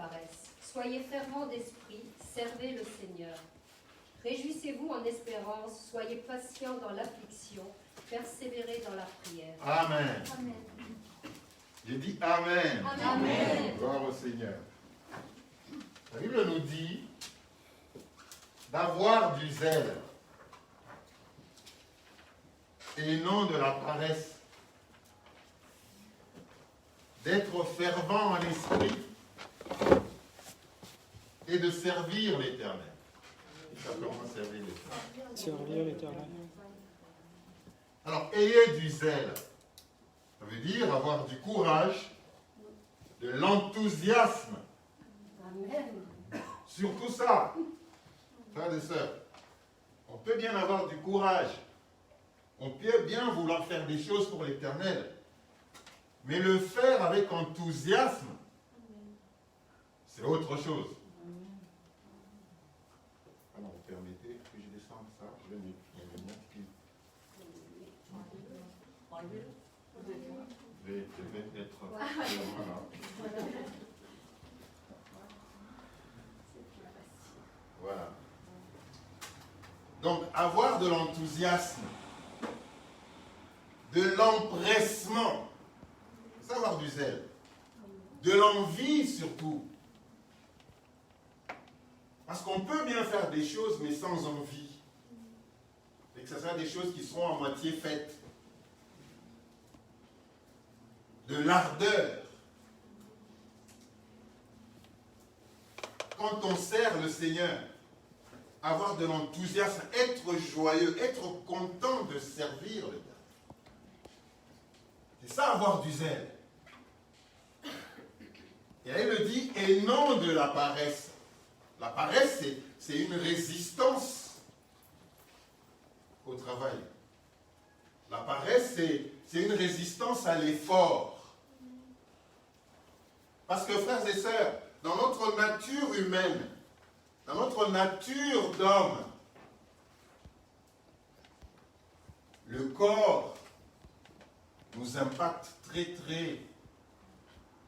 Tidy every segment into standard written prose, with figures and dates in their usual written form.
paresse. Soyez fervents d'esprit, servez le Seigneur. Réjouissez-vous en espérance, soyez patients dans l'affliction, persévérez dans la prière. Amen. Amen. Je dis Amen. Amen. Gloire au Seigneur. La Bible nous dit d'avoir du zèle et non de la paresse, d'être fervent en esprit et de servir l'Éternel. Simplement servir l'Éternel. Servir l'Éternel. Alors, ayez du zèle. Ça veut dire avoir du courage, de l'enthousiasme. Amen. Sur tout ça, frères et sœurs, on peut bien avoir du courage. On peut bien vouloir faire des choses pour l'Éternel. Mais le faire avec enthousiasme, c'est autre chose. Alors, vous permettez que je descende ça? Je vais me mettre qui? Je vais être... Voilà. Voilà. Donc, avoir de l'enthousiasme, de l'empressement, c'est avoir du zèle, de l'envie surtout. Parce qu'on peut bien faire des choses, mais sans envie. Et que ce soit des choses qui seront à moitié faites. De l'ardeur. Quand on sert le Seigneur, avoir de l'enthousiasme, être joyeux, être content de servir le Père. C'est ça, avoir du zèle. Et là, il le dit, et non de la paresse. La paresse, c'est une résistance au travail. La paresse, c'est une résistance à l'effort. Parce que, frères et sœurs, dans notre nature humaine, dans notre nature d'homme, le corps nous impacte très très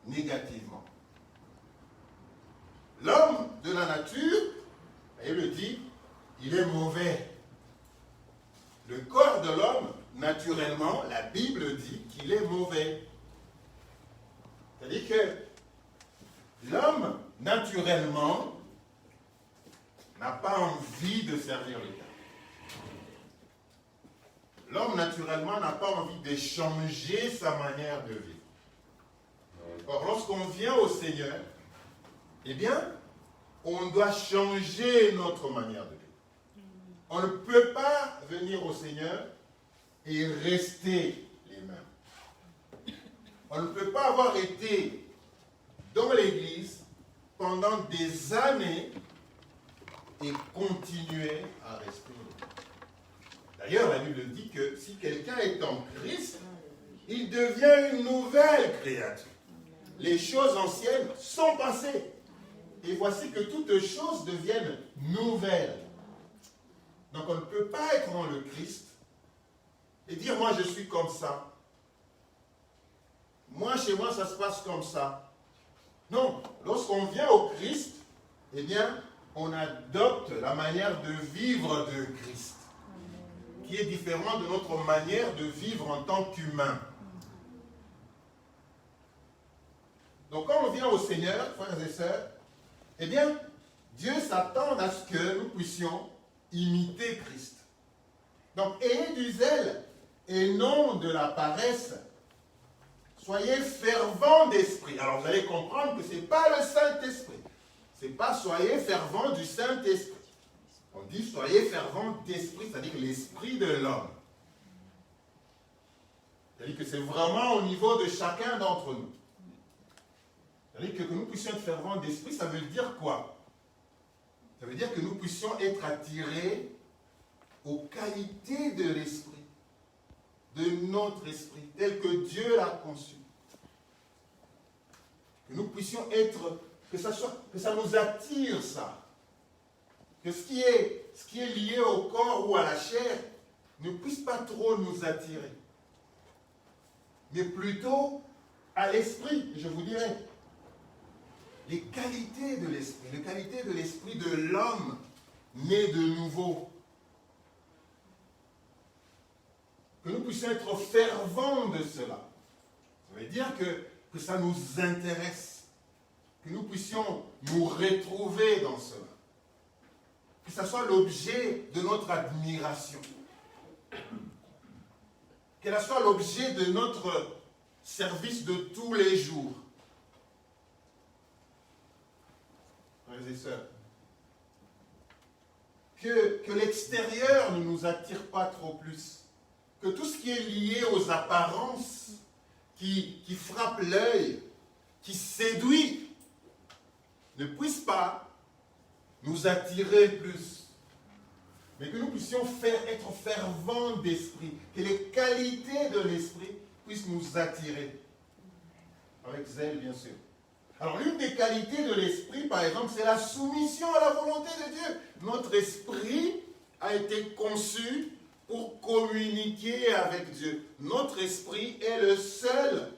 négativement. L'homme de la nature, il le dit, il est mauvais. Le corps de l'homme, naturellement, la Bible dit qu'il est mauvais. C'est-à-dire que l'homme, naturellement, n'a pas envie de servir l'État. L'homme, naturellement, n'a pas envie de changer sa manière de vivre. Or, lorsqu'on vient au Seigneur, eh bien, on doit changer notre manière de vivre. On ne peut pas venir au Seigneur et rester les mêmes. On ne peut pas avoir été dans l'Église pendant des années et continuer à rester. D'ailleurs, la Bible dit que si quelqu'un est en Christ, il devient une nouvelle créature. Les choses anciennes sont passées. Et voici que toutes choses deviennent nouvelles. Donc on ne peut pas être dans le Christ et dire, moi je suis comme ça. Moi, chez moi, ça se passe comme ça. Non, lorsqu'on vient au Christ, eh bien, on adopte la manière de vivre de Christ, qui est différente de notre manière de vivre en tant qu'humain. Donc quand on vient au Seigneur, frères et sœurs, eh bien, Dieu s'attend à ce que nous puissions imiter Christ. Donc, ayez du zèle et non de la paresse. Soyez fervents d'esprit. Alors, vous allez comprendre que ce n'est pas le Saint-Esprit. Ce n'est pas soyez fervents du Saint-Esprit. On dit soyez fervents d'esprit, c'est-à-dire l'esprit de l'homme. C'est-à-dire que c'est vraiment au niveau de chacun d'entre nous. C'est-à-dire que nous puissions être fervents d'esprit, ça veut dire quoi? Ça veut dire que nous puissions être attirés aux qualités de l'esprit, de notre esprit, tel que Dieu l'a conçu. Que nous puissions être, que ça nous attire ça. Que ce qui est lié au corps ou à la chair ne puisse pas trop nous attirer. Mais plutôt à l'esprit, je vous dirais. les qualités de l'esprit, les qualités de l'esprit de l'homme né de nouveau. Que nous puissions être fervents de cela. Ça veut dire que ça nous intéresse. Que nous puissions nous retrouver dans cela. Que ça soit l'objet de notre admiration. Que ça soit l'objet de notre service de tous les jours. Frères et sœurs, que l'extérieur ne nous attire pas trop plus. Que tout ce qui est lié aux apparences, qui frappe l'œil, qui séduit, ne puisse pas nous attirer plus. Mais que nous puissions être fervents d'esprit. Que les qualités de l'esprit puissent nous attirer. Avec zèle, bien sûr. Alors, l'une des qualités de l'esprit, par exemple, c'est la soumission à la volonté de Dieu. Notre esprit a été conçu pour communiquer avec Dieu. Notre esprit est le seul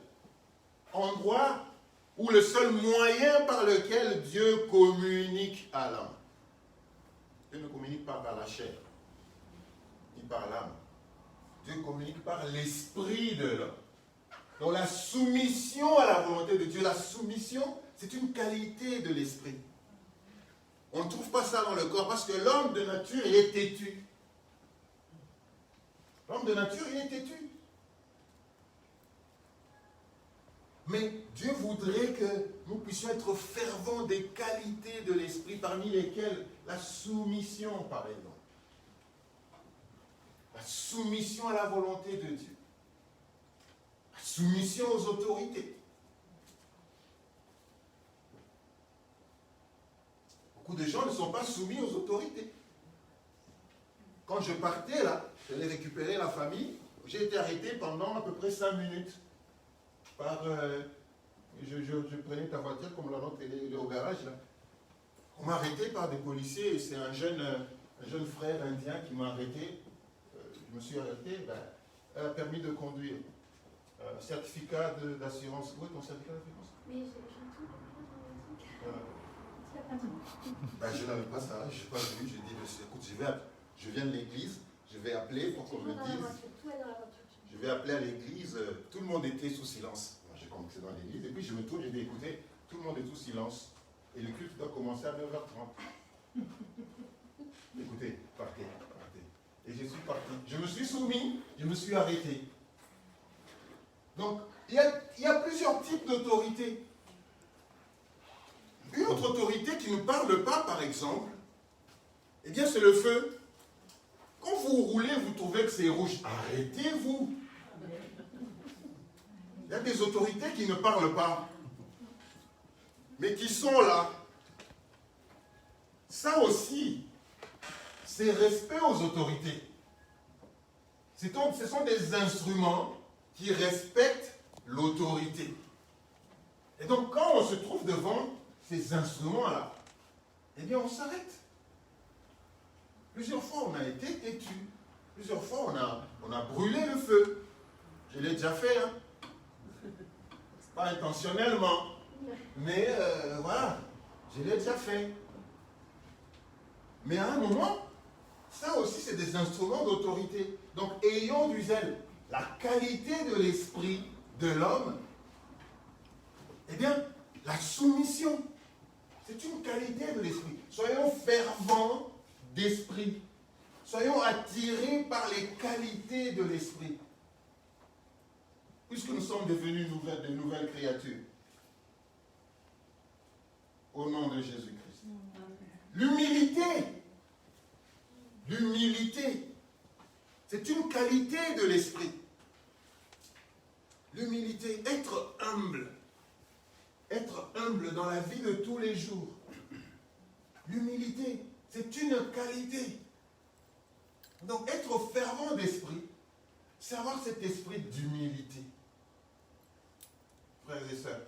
endroit ou le seul moyen par lequel Dieu communique à l'homme. Dieu ne communique pas par la chair, ni par l'âme. Dieu communique par l'esprit de l'homme. Donc la soumission à la volonté de Dieu, la soumission, c'est une qualité de l'esprit. On ne trouve pas ça dans le corps parce que l'homme de nature, il est têtu. L'homme de nature, il est têtu. Mais Dieu voudrait que nous puissions être fervents des qualités de l'esprit, parmi lesquelles la soumission, par exemple. La soumission à la volonté de Dieu. La soumission aux autorités. Beaucoup de gens ne sont pas soumis aux autorités. Quand je partais là, j'allais récupérer la famille, j'ai été arrêté pendant à peu près 5 minutes. Je prenais ta voiture comme la nôtre, elle est au garage là. On m'a arrêté par des policiers et c'est un jeune frère indien qui m'a arrêté. Je me suis arrêté, permis de conduire. Certificat d'assurance. Où est ton certificat d'assurance? Mais j'ai tout. Je n'avais pas ça, je n'ai pas vu. J'ai dit, écoute, je viens de l'église, je vais appeler pour qu'on me dise. Je vais appeler à l'église, tout le monde était sous silence. J'ai commencé dans l'église, et puis je me tourne, j'ai dit, écoutez, tout le monde est sous silence, et le culte doit commencer à 9h30. Écoutez, partez. Et je suis parti. Je me suis soumis, je me suis arrêté. Donc, il y a plusieurs types d'autorité. Une autre autorité qui ne parle pas, par exemple, eh bien, c'est le feu. Quand vous roulez, vous trouvez que c'est rouge. Arrêtez-vous. Il y a des autorités qui ne parlent pas, mais qui sont là. Ça aussi, c'est respect aux autorités. Ce sont des instruments qui respectent l'autorité. Et donc, quand on se trouve devant ces instruments-là, eh bien, on s'arrête. Plusieurs fois, on a été têtu. Plusieurs fois, on a brûlé le feu. Je l'ai déjà fait, hein. Pas intentionnellement. Mais voilà, je l'ai déjà fait. Mais à un moment, ça aussi, c'est des instruments d'autorité. Donc, ayons du zèle. La qualité de l'esprit de l'homme, eh bien, la soumission, c'est une qualité de l'esprit. Soyons fervents d'esprit. Soyons attirés par les qualités de l'esprit. Puisque nous sommes devenus de nouvelles créatures. Au nom de Jésus-Christ. L'humilité. L'humilité. C'est une qualité de l'esprit. L'humilité. Être humble. Être humble dans la vie de tous les jours. L'humilité. C'est une qualité. Donc être fervent d'esprit, c'est avoir cet esprit d'humilité. Frères et sœurs,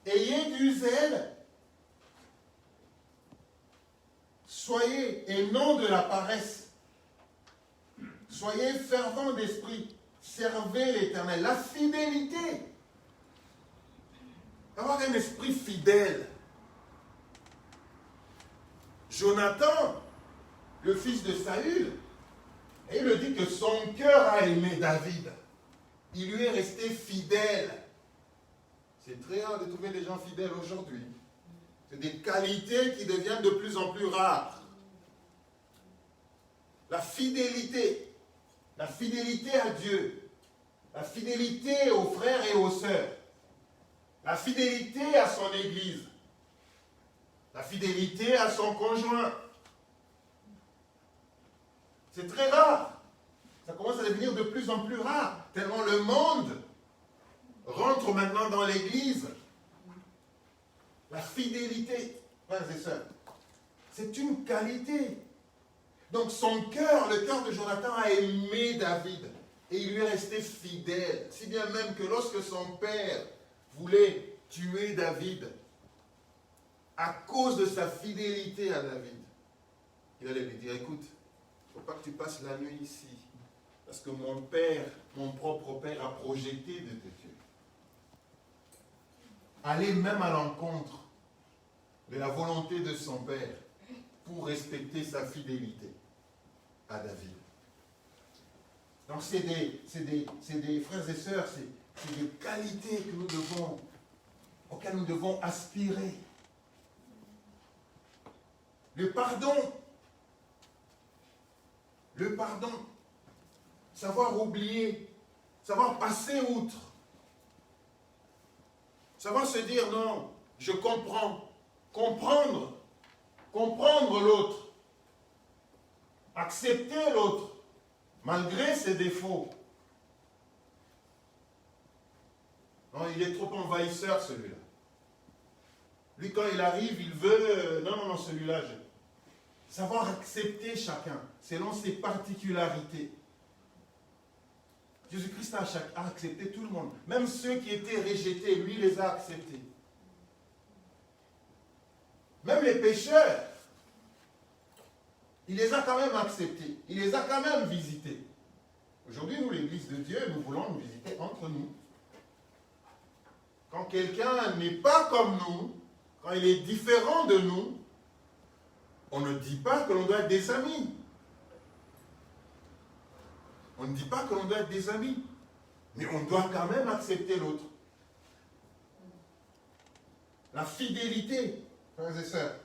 ayez du zèle, soyez, et non de la paresse. Soyez fervents d'esprit, servez l'Éternel. La fidélité, Avoir un esprit fidèle. Jonathan, le fils de Saül, il le dit que son cœur a aimé David. Il lui est resté fidèle. C'est très rare de trouver des gens fidèles aujourd'hui. C'est des qualités qui deviennent de plus en plus rares. La fidélité à Dieu, la fidélité aux frères et aux sœurs, la fidélité à son église, la fidélité à son conjoint. C'est très rare. Ça commence à devenir de plus en plus rare, tellement le monde rentre maintenant dans l'église. La fidélité, frères et sœurs, c'est une qualité. Donc son cœur, le cœur de Jonathan a aimé David et il lui est resté fidèle. Si bien même que lorsque son père voulait tuer David, à cause de sa fidélité à David, il allait lui dire, écoute, il ne faut pas que tu passes la nuit ici, parce que mon père, mon propre père a projeté de te tuer. Aller même à l'encontre de la volonté de son père pour respecter sa fidélité à David. Donc c'est des frères et sœurs, c'est des qualités auxquelles nous devons aspirer. Le pardon, savoir oublier, savoir passer outre, savoir se dire non, je comprends, comprendre l'autre, accepter l'autre, malgré ses défauts. Non, il est trop envahisseur celui-là. Lui, quand il arrive, il veut... Non, celui-là, savoir accepter chacun, selon ses particularités. Jésus-Christ a accepté tout le monde. Même ceux qui étaient rejetés, lui les a acceptés. Même les pécheurs, il les a quand même acceptés. Il les a quand même visités. Aujourd'hui, nous, l'Église de Dieu, nous voulons nous visiter entre nous. Quand quelqu'un n'est pas comme nous, quand il est différent de nous, on ne dit pas que l'on doit être des amis. On ne dit pas que l'on doit être des amis. Mais on doit quand même accepter l'autre. La fidélité, frères et sœurs,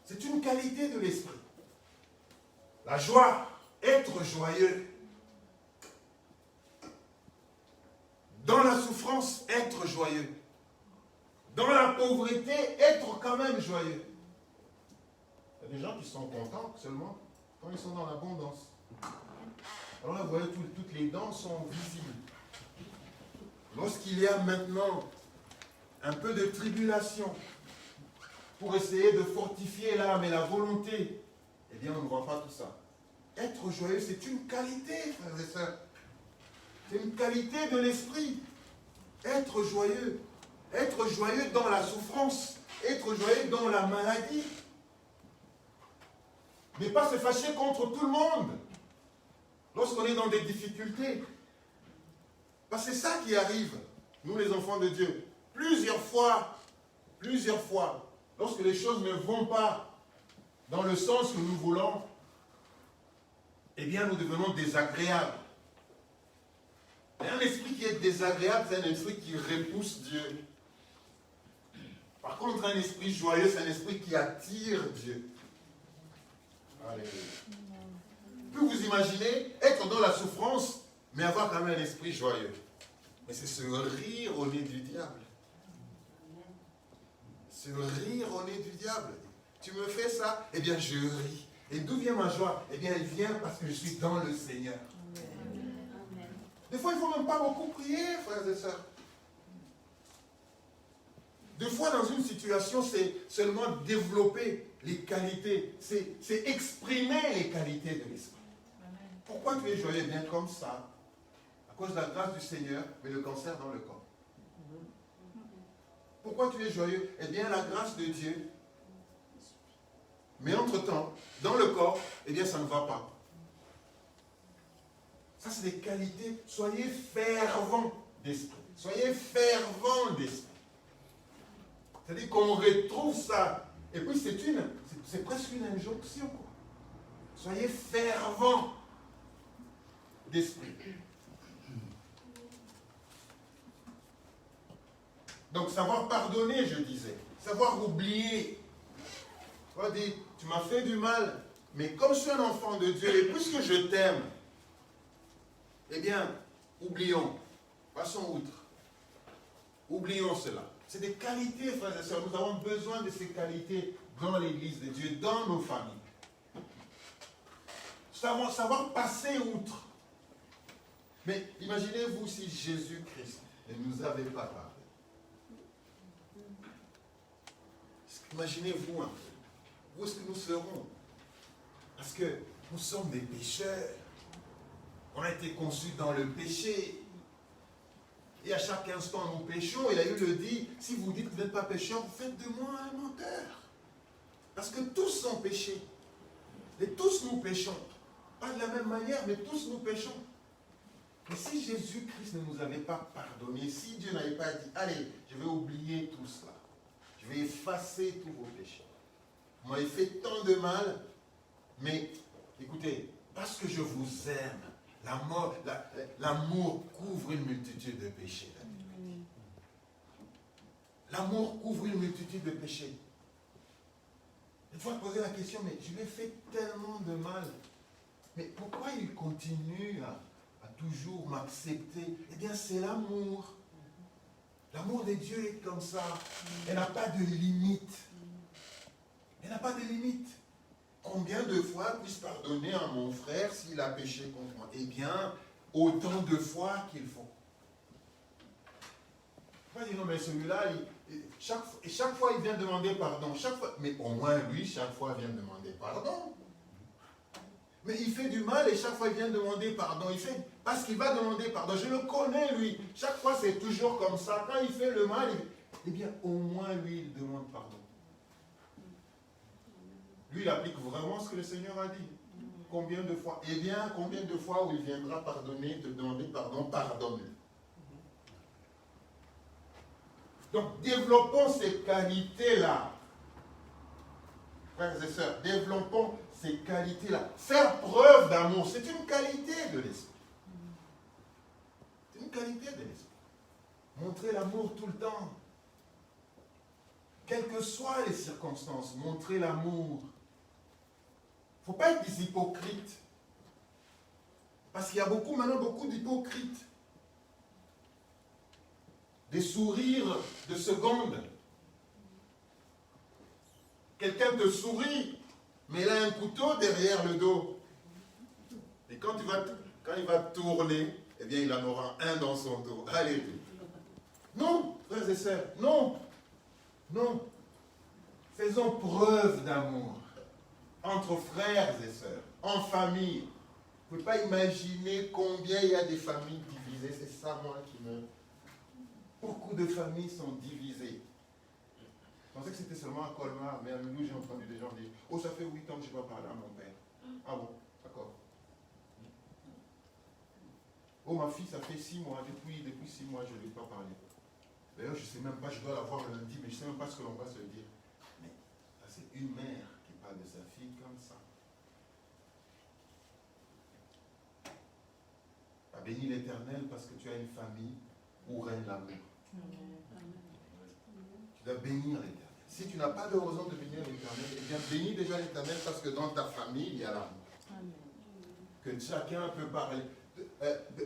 c'est une qualité de l'esprit. La joie, être joyeux. Dans la souffrance, être joyeux. Dans la pauvreté, être quand même joyeux. Il y a des gens qui sont contents seulement quand ils sont dans l'abondance. Alors là, vous voyez, toutes les dents sont visibles. Lorsqu'il y a maintenant un peu de tribulation pour essayer de fortifier l'âme et la volonté, eh bien, on ne voit pas tout ça. Être joyeux, c'est une qualité, frères et sœurs. C'est une qualité de l'esprit. Être joyeux. Être joyeux dans la souffrance. Être joyeux dans la maladie. Ne pas se fâcher contre tout le monde. Lorsqu'on est dans des difficultés. Parce que c'est ça qui arrive, nous les enfants de Dieu. Plusieurs fois, lorsque les choses ne vont pas dans le sens que nous voulons, eh bien nous devenons désagréables. Et un esprit qui est désagréable, c'est un esprit qui repousse Dieu. Par contre, un esprit joyeux, c'est un esprit qui attire Dieu. Alléluia. Puis vous imaginez être dans la souffrance, mais avoir quand même un esprit joyeux. Mais c'est se rire au nez du diable. Se rire au nez du diable. Tu me fais ça, eh bien je ris. Et d'où vient ma joie? Eh bien elle vient parce que je suis dans le Seigneur. Amen. Des fois, il ne faut même pas beaucoup prier, frères et sœurs. Des fois, dans une situation, c'est seulement développer les qualités. C'est exprimer les qualités de l'esprit. Pourquoi tu es joyeux? Bien comme ça. À cause de la grâce du Seigneur, mais le cancer dans le corps. Pourquoi tu es joyeux? Eh bien, la grâce de Dieu. Mais entre-temps, dans le corps, eh bien, ça ne va pas. Ça, c'est des qualités. Soyez fervents d'esprit. Soyez fervents d'esprit. C'est-à-dire qu'on retrouve ça. Et puis c'est presque une injonction. Quoi. Soyez fervents d'esprit. Donc savoir pardonner, je disais. Savoir oublier. On va dire, tu m'as fait du mal, mais comme je suis un enfant de Dieu, et puisque je t'aime, eh bien, oublions. Passons outre. Oublions cela. C'est des qualités, frères et sœurs. Nous avons besoin de ces qualités dans l'Église de Dieu, dans nos familles. Savoir passer outre. Mais imaginez-vous si Jésus-Christ ne nous avait pas parlé. Imaginez-vous un peu. Où est-ce que nous serons? Parce que nous sommes des pécheurs. On a été conçus dans le péché. Et à chaque instant, nous péchons. Et la Bible dit, si vous dites que vous n'êtes pas pécheur, faites de moi un menteur. Parce que tous sont péchés. Et tous nous péchons. Pas de la même manière, mais tous nous péchons. Mais si Jésus-Christ ne nous avait pas pardonné, si Dieu n'avait pas dit, allez, je vais oublier tout cela. Je vais effacer tous vos péchés. Vous m'avez fait tant de mal, mais écoutez, parce que je vous aime, l'amour couvre une multitude de péchés. L'amour couvre une multitude de péchés. Il faut poser la question, mais je lui ai fait tellement de mal. Mais pourquoi il continue à toujours m'accepter? Eh bien, c'est l'amour. L'amour de Dieu est comme ça. Elle n'a pas de limite. Elle n'a pas de limite. Combien de fois puis-je pardonner à mon frère s'il a péché contre moi? Eh bien, autant de fois qu'il faut. On va dire, non, mais celui-là, chaque fois il vient demander pardon. Chaque fois, mais au moins lui, chaque fois il vient demander pardon. Mais il fait du mal et chaque fois il vient demander pardon. Il fait parce qu'il va demander pardon. Je le connais lui. Chaque fois c'est toujours comme ça. Quand il fait le mal, eh bien au moins lui il demande pardon. Lui il applique vraiment ce que le Seigneur a dit. Combien de fois? Eh bien combien de fois où il viendra pardonner, te demander pardon, pardonne-le. Donc développons ces qualités-là. Frères et sœurs, développons ces qualités-là. Faire preuve d'amour, c'est une qualité de l'esprit. C'est une qualité de l'esprit. Montrer l'amour tout le temps. Quelles que soient les circonstances, montrer l'amour. Il ne faut pas être des hypocrites. Parce qu'il y a maintenant beaucoup d'hypocrites. Des sourires de seconde. Quelqu'un te sourit, mais il a un couteau derrière le dos. Et quand il va tourner, eh bien il en aura un dans son dos. Allez. Non, frères et sœurs, non. Non. Faisons preuve d'amour. Entre frères et sœurs, en famille. Vous ne pouvez pas imaginer combien il y a des familles divisées. C'est ça, moi, qui me... Beaucoup de familles sont divisées. Je pensais que c'était seulement à Colmar, mais à Mulhouse, j'ai entendu des gens dire « Oh, ça fait 8 ans que je ne vais pas parler à mon père. » Ah bon, d'accord. Oh, ma fille, ça fait 6 mois. Depuis 6 mois, je ne lui ai pas parlé. D'ailleurs, je ne sais même pas, je dois la voir lundi, mais je ne sais même pas ce que l'on va se dire. Mais ça, c'est une mère qui parle de sa fille comme ça. Tu as béni l'Éternel parce que tu as une famille où règne l'amour. Tu dois bénir l'Éternel. Si tu n'as pas de raison de bénir l'Éternel, eh bien bénis déjà l'Éternel parce que dans ta famille, il y a l'amour. Que chacun peut parler.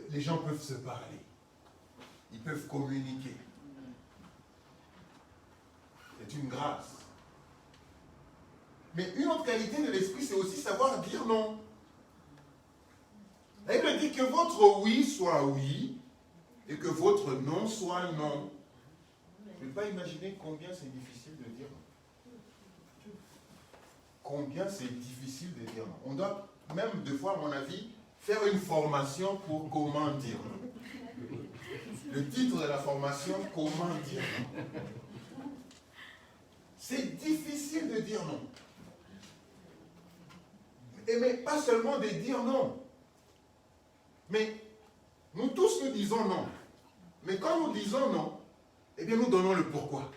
Les gens peuvent se parler. Ils peuvent communiquer. C'est une grâce. Mais une autre qualité de l'esprit, c'est aussi savoir dire non. La Bible dit que votre oui soit oui et que votre non soit non. Je ne peux pas imaginer combien c'est difficile de dire non. Combien c'est difficile de dire non. On doit même, des fois, à mon avis, faire une formation pour comment dire non. Le titre de la formation, comment dire non. C'est difficile de dire non. Mais pas seulement de dire non. Mais nous tous nous disons non. Mais quand nous disons non, eh bien nous donnons le pourquoi.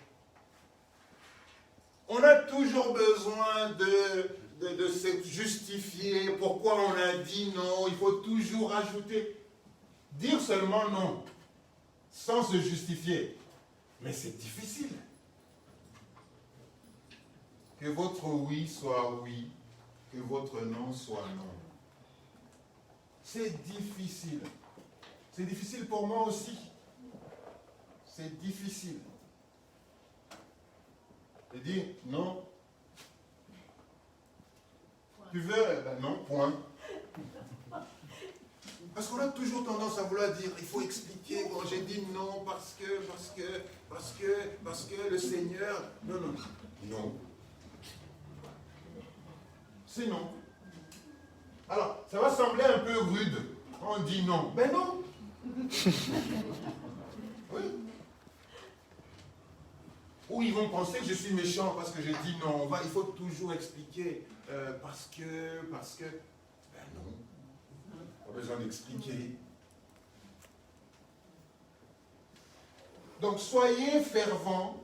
On a toujours besoin de se justifier. Pourquoi on a dit non? Il faut toujours ajouter. Dire seulement non, sans se justifier. Mais c'est difficile. Que votre oui soit oui, que votre non soit non. C'est difficile. C'est difficile pour moi aussi. C'est difficile. De dire non. Tu veux? Ben non, point. Parce qu'on a toujours tendance à vouloir dire, il faut expliquer, bon, j'ai dit non parce que le Seigneur... Non, non, non. C'est non. Alors, ça va sembler un peu rude. On dit non. Ben non. Oui. Ou ils vont penser que je suis méchant parce que j'ai dit non. Il faut toujours expliquer. Parce que... Ben non. Pas besoin d'expliquer. Donc, soyez fervents.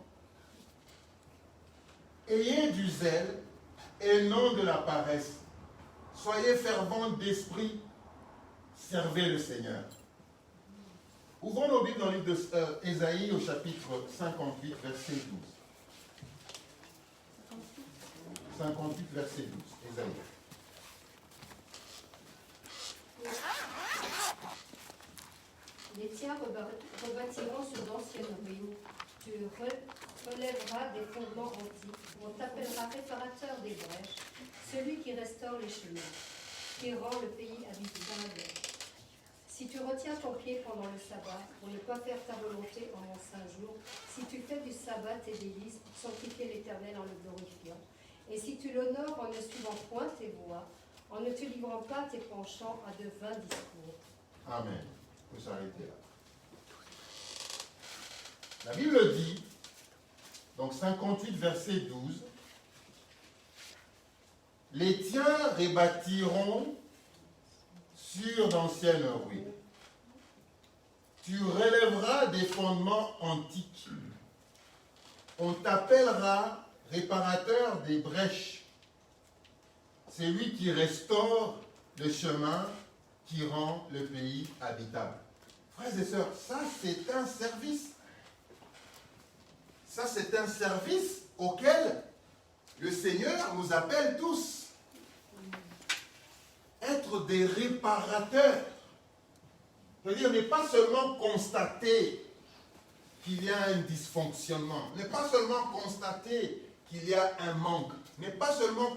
Ayez du zèle et non de la paresse. Soyez fervents d'esprit, servez le Seigneur. Ouvrons nos Bibles dans le livre d'Ésaïe au chapitre 58, verset 12. 58, verset 12, Ésaïe. Les tiens rebâtiront sur d'anciennes ruines. Tu relèveras des fondements antiques. On t'appellera réparateur des brèches, celui qui restaure les chemins, qui rend le pays habitable. Si tu retiens ton pied pendant le sabbat, pour ne pas faire ta volonté en mon saint jour, si tu fais du sabbat tes délices pour sanctifier l'Éternel en le glorifiant, et si tu l'honores en ne suivant point tes voies, en ne te livrant pas tes penchants à de vains discours. Amen. Il faut s'arrêter là. La Bible dit, donc 58, verset 12, les tiens rebâtiront sur d'anciennes ruines. Tu relèveras des fondements antiques. On t'appellera réparateur des brèches. C'est lui qui restaure le chemin, qui rend le pays habitable. Frères et sœurs, ça c'est un service. Ça c'est un service auquel le Seigneur nous appelle tous. Être des réparateurs. C'est-à-dire ne pas seulement constater qu'il y a un dysfonctionnement, ne pas seulement constater qu'il y a un manque, ne pas seulement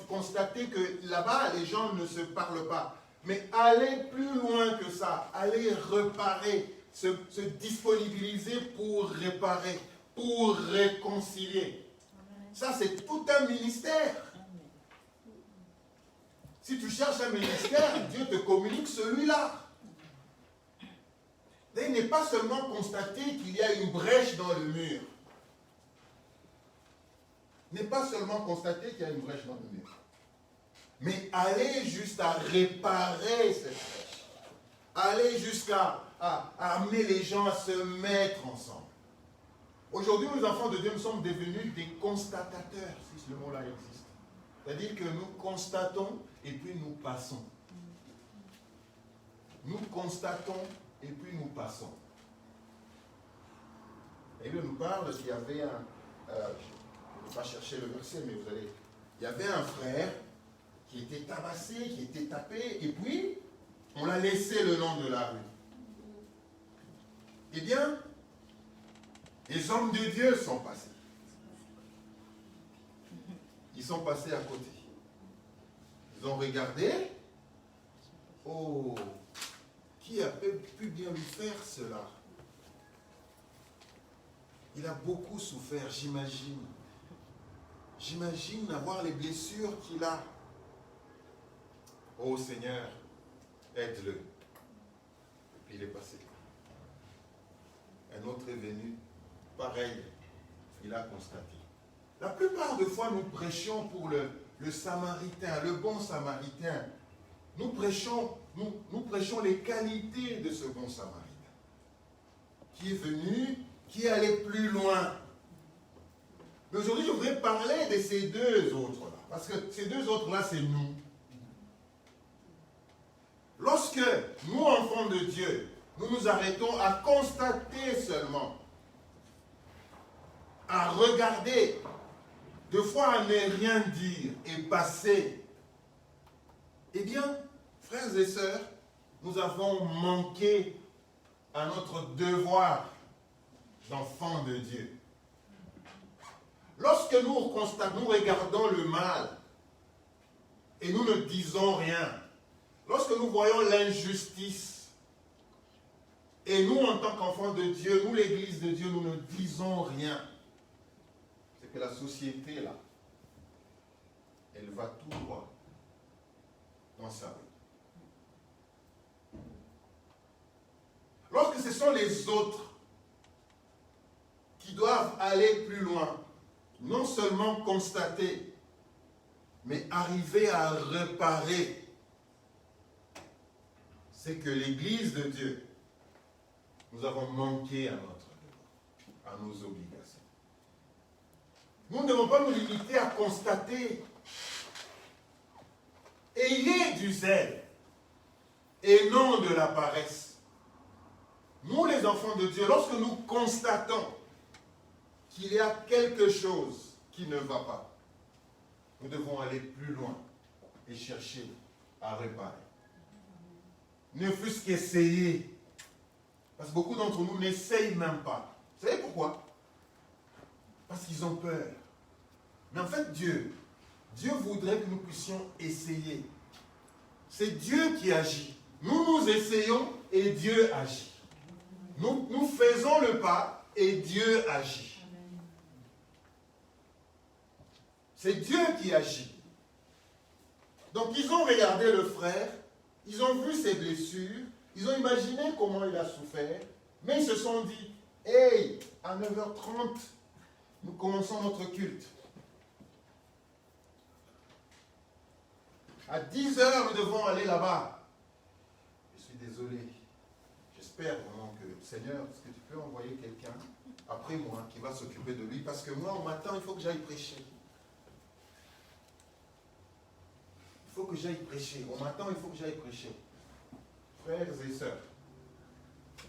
constater que là-bas les gens ne se parlent pas, mais aller plus loin que ça, aller réparer, se disponibiliser pour réparer, pour réconcilier. Ça c'est tout un ministère. Si tu cherches un ministère, Dieu te communique celui-là. Il n'est pas seulement constater qu'il y a une brèche dans le mur. N'est pas seulement constater qu'il y a une brèche dans le mur. Mais aller jusqu'à réparer cette brèche. Aller jusqu'à amener les gens à se mettre ensemble. Aujourd'hui, nous, enfants de Dieu, nous sommes devenus des constatateurs, si ce mot-là existe. C'est-à-dire que nous constatons et puis nous passons. Nous constatons et puis nous passons. Et il nous parle qu'il y avait un... je ne vais pas chercher le verset, mais vous allez... Il y avait un frère qui était tabassé, qui était tapé, et puis on l'a laissé le long de la rue. Eh bien, les hommes de Dieu sont passés. Ils sont passés à côté. Ils ont regardé. Oh, qui a pu bien lui faire cela? Il a beaucoup souffert, j'imagine. J'imagine avoir les blessures qu'il a. Oh Seigneur, aide-le. Et puis il est passé. Un autre est venu, pareil, il a constaté. La plupart des fois, nous prêchons pour le Samaritain, le bon Samaritain. Nous prêchons les qualités de ce bon Samaritain. Qui est venu, qui est allé plus loin. Mais aujourd'hui, je voudrais parler de ces deux autres-là. Parce que ces deux autres-là, c'est nous. Lorsque nous, enfants de Dieu, nous nous arrêtons à constater seulement, à regarder, de fois à ne rien dire et passer, eh bien, frères et sœurs, nous avons manqué à notre devoir d'enfants de Dieu. Lorsque nous constatons, nous regardons le mal et nous ne disons rien, lorsque nous voyons l'injustice et nous, en tant qu'enfants de Dieu, nous, l'Église de Dieu, nous ne disons rien, c'est que la société, là, elle va tout droit dans sa rue. Lorsque ce sont les autres qui doivent aller plus loin, non seulement constater, mais arriver à réparer, c'est que l'Église de Dieu, nous avons manqué à notre devoir, à nos obligations. Nous ne devons pas nous limiter à constater. Ayez du zèle et non de la paresse. Nous, les enfants de Dieu, lorsque nous constatons qu'il y a quelque chose qui ne va pas, nous devons aller plus loin et chercher à réparer. Ne fût-ce qu'essayer. Parce que beaucoup d'entre nous n'essayent même pas. Vous savez pourquoi? Parce qu'ils ont peur. Mais en fait, Dieu voudrait que nous puissions essayer. C'est Dieu qui agit. Nous essayons et Dieu agit. Nous faisons le pas et Dieu agit. C'est Dieu qui agit. Donc ils ont regardé le frère, ils ont vu ses blessures, ils ont imaginé comment il a souffert, mais ils se sont dit, hey, à 9h30, nous commençons notre culte. À 10h, nous devons aller là-bas. Je suis désolé. J'espère vraiment que, Seigneur, est-ce que tu peux envoyer quelqu'un après moi qui va s'occuper de lui? Parce que moi, au matin, il faut que j'aille prêcher. Il faut que j'aille prêcher. Au matin, il faut que j'aille prêcher. Frères et sœurs,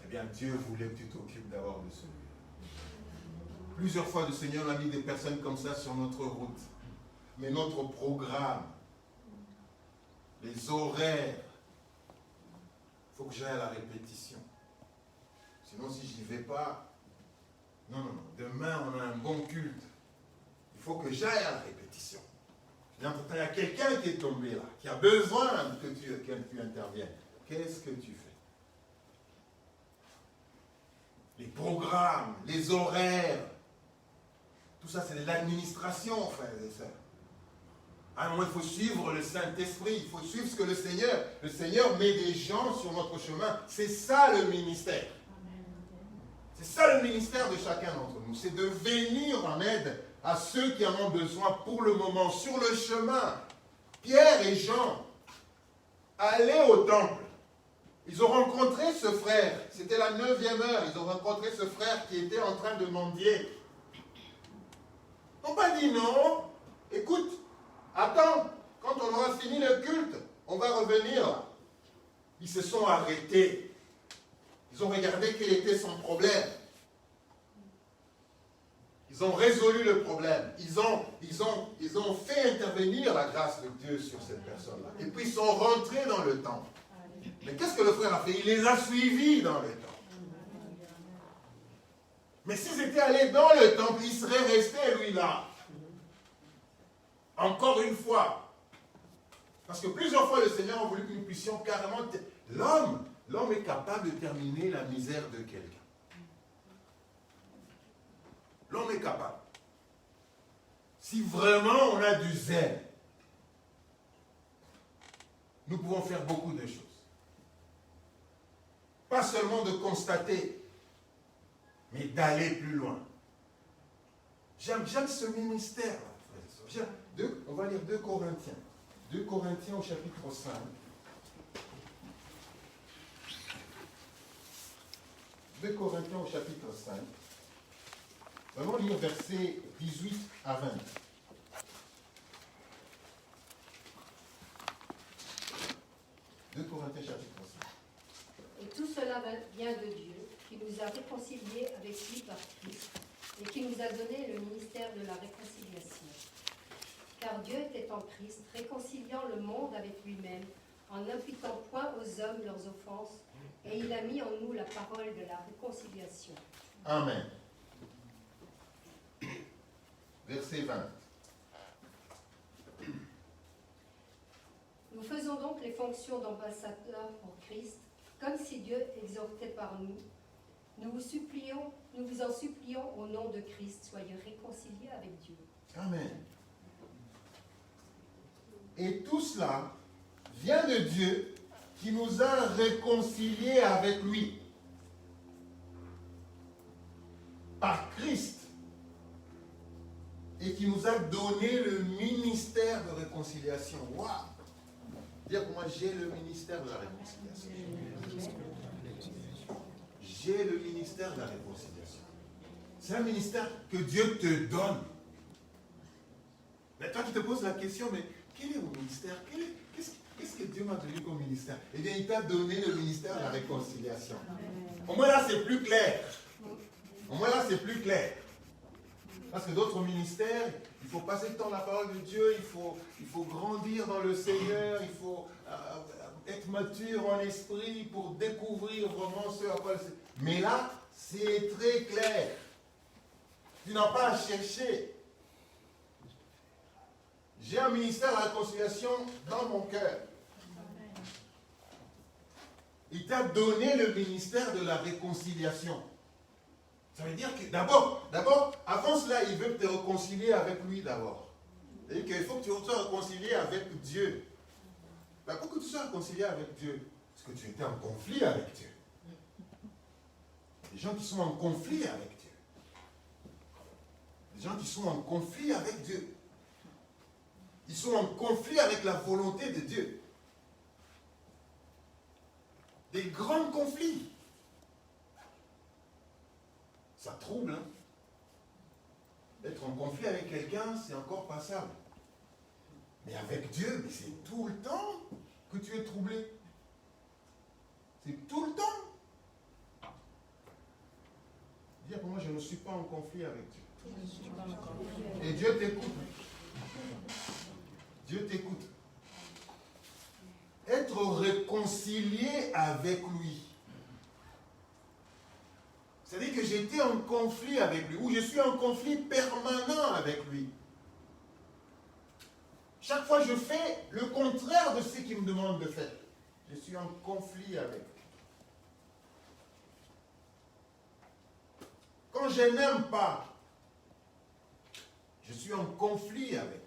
eh bien, Dieu voulait que tu t'occupes d'abord de celui. Plusieurs fois, le Seigneur a mis des personnes comme ça sur notre route. Mais notre programme, les horaires, il faut que j'aille à la répétition. Sinon, si je n'y vais pas, non, demain on a un bon culte. Il faut que j'aille à la répétition. Il y a quelqu'un qui est tombé là, qui a besoin que tu interviennes. Qu'est-ce que tu fais? Les programmes, les horaires, tout ça c'est de l'administration, frères et sœurs. À un moment, il faut suivre le Saint-Esprit, il faut suivre ce que le Seigneur met des gens sur notre chemin. C'est ça le ministère. C'est ça le ministère de chacun d'entre nous. C'est de venir en aide à ceux qui en ont besoin pour le moment, sur le chemin. Pierre et Jean allaient au temple. Ils ont rencontré ce frère. C'était la 9e heure. Ils ont rencontré ce frère qui était en train de mendier. Ils n'ont pas dit non. Écoute, attends, quand on aura fini le culte, on va revenir. Ils se sont arrêtés. Ils ont regardé quel était son problème. Ils ont résolu le problème. Ils ont fait intervenir la grâce de Dieu sur cette personne-là. Et puis ils sont rentrés dans le temple. Mais qu'est-ce que le frère a fait? Il les a suivis dans le temple. Mais s'ils étaient allés dans le temple, ils seraient restés, lui, là. Encore une fois. Parce que plusieurs fois, le Seigneur a voulu que nous puissions carrément... L'homme est capable de terminer la misère de quelqu'un. L'homme est capable. Si vraiment on a du zèle, nous pouvons faire beaucoup de choses. Pas seulement de constater, mais d'aller plus loin. J'aime ce ministère. On va lire 2 Corinthiens. 2 Corinthiens au chapitre 5. 2 Corinthiens au chapitre 5. allons lire versets 18 à 20. Deux Corinthiens chapitre 5. Et tout cela vient de Dieu, qui nous a réconciliés avec lui par Christ, et qui nous a donné le ministère de la réconciliation. Car Dieu était en Christ, réconciliant le monde avec lui-même, en n'imputant point aux hommes leurs offenses, et il a mis en nous la parole de la réconciliation. Amen. Verset 20. Nous faisons donc les fonctions d'ambassadeurs pour Christ, comme si Dieu exhortait par nous. Nous vous en supplions au nom de Christ, soyez réconciliés avec Dieu. Amen. Et tout cela vient de Dieu qui nous a réconciliés avec lui par Christ et qui nous a donné le ministère de réconciliation. Waouh! Dire pour moi, j'ai le ministère de la réconciliation. J'ai le ministère de la réconciliation. C'est un ministère que Dieu te donne. Mais toi, tu te poses la question, mais quel est mon ministère? Qu'est-ce que Dieu m'a donné comme ministère? Eh bien, il t'a donné le ministère de la réconciliation. Au moins là, c'est plus clair. Au moins là, c'est plus clair. Parce que d'autres ministères, il faut passer le temps dans la parole de Dieu, il faut grandir dans le Seigneur, il faut être mature en esprit pour découvrir vraiment ce à quoi le Seigneur. Mais là, c'est très clair. Tu n'as pas à chercher. J'ai un ministère de la réconciliation dans mon cœur. Il t'a donné le ministère de la réconciliation. Ça veut dire que d'abord, avant cela, il veut te réconcilier avec lui d'abord. C'est-à-dire qu'il faut que tu sois réconcilié avec Dieu. Ben, pour que tu sois réconcilié avec Dieu, parce que tu étais en conflit avec Dieu. Des gens qui sont en conflit avec Dieu. Des gens qui sont en conflit avec Dieu. Ils sont en conflit avec la volonté de Dieu. Des grands conflits. Ça trouble, hein? Être en conflit avec quelqu'un, c'est encore passable. Mais avec Dieu, mais c'est tout le temps que tu es troublé. C'est tout le temps. Dire pour moi, je ne suis pas en conflit avec Dieu. Et Dieu t'écoute. Dieu t'écoute. Être réconcilié avec lui. C'est-à-dire que j'étais en conflit avec lui, ou je suis en conflit permanent avec lui. Chaque fois, je fais le contraire de ce qu'il me demande de faire. Je suis en conflit avec lui. Quand je n'aime pas, je suis en conflit avec lui.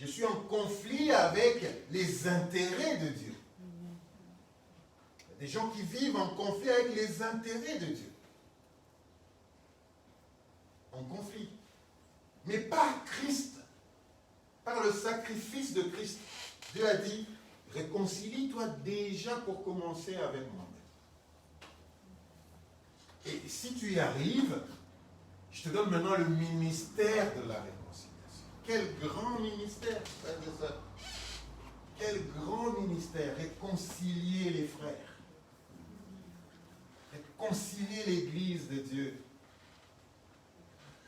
Je suis en conflit avec les intérêts de Dieu. Il y a des gens qui vivent en conflit avec les intérêts de Dieu. En conflit. Mais par Christ, par le sacrifice de Christ, Dieu a dit, réconcilie-toi déjà pour commencer avec moi. Et si tu y arrives, je te donne maintenant le ministère de la réconciliation. Quel grand ministère, frères et sœurs. Quel grand ministère, réconcilier les frères. Réconcilier l'Église de Dieu.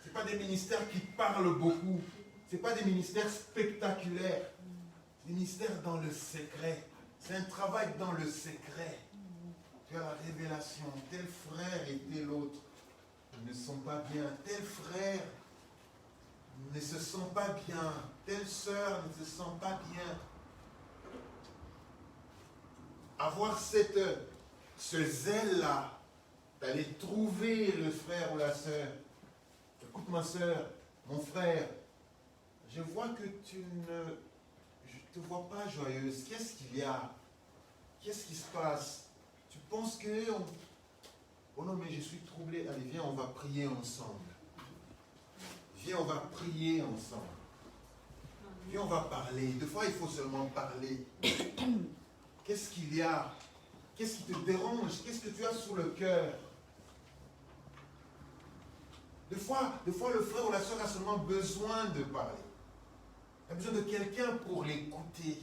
Ce n'est pas des ministères qui parlent beaucoup. Ce n'est pas des ministères spectaculaires. C'est des ministères dans le secret. C'est un travail dans le secret. Tu as la révélation. Tel frère et tel autre ne sont pas bien. Tel frère ne se sent pas bien. Telle sœur ne se sent pas bien. Avoir ce zèle-là d'aller trouver le frère ou la sœur. Écoute ma sœur, mon frère, je vois que je ne te vois pas joyeuse. Qu'est-ce qu'il y a? Qu'est-ce qui se passe? Tu penses que... Oh non, mais je suis troublé. Allez, viens, on va prier ensemble. Viens, on va prier ensemble. Viens, on va parler. Des fois, il faut seulement parler. Qu'est-ce qu'il y a? Qu'est-ce qui te dérange? Qu'est-ce que tu as sous le cœur? Des fois, le frère ou la soeur a seulement besoin de parler. Il a besoin de quelqu'un pour l'écouter.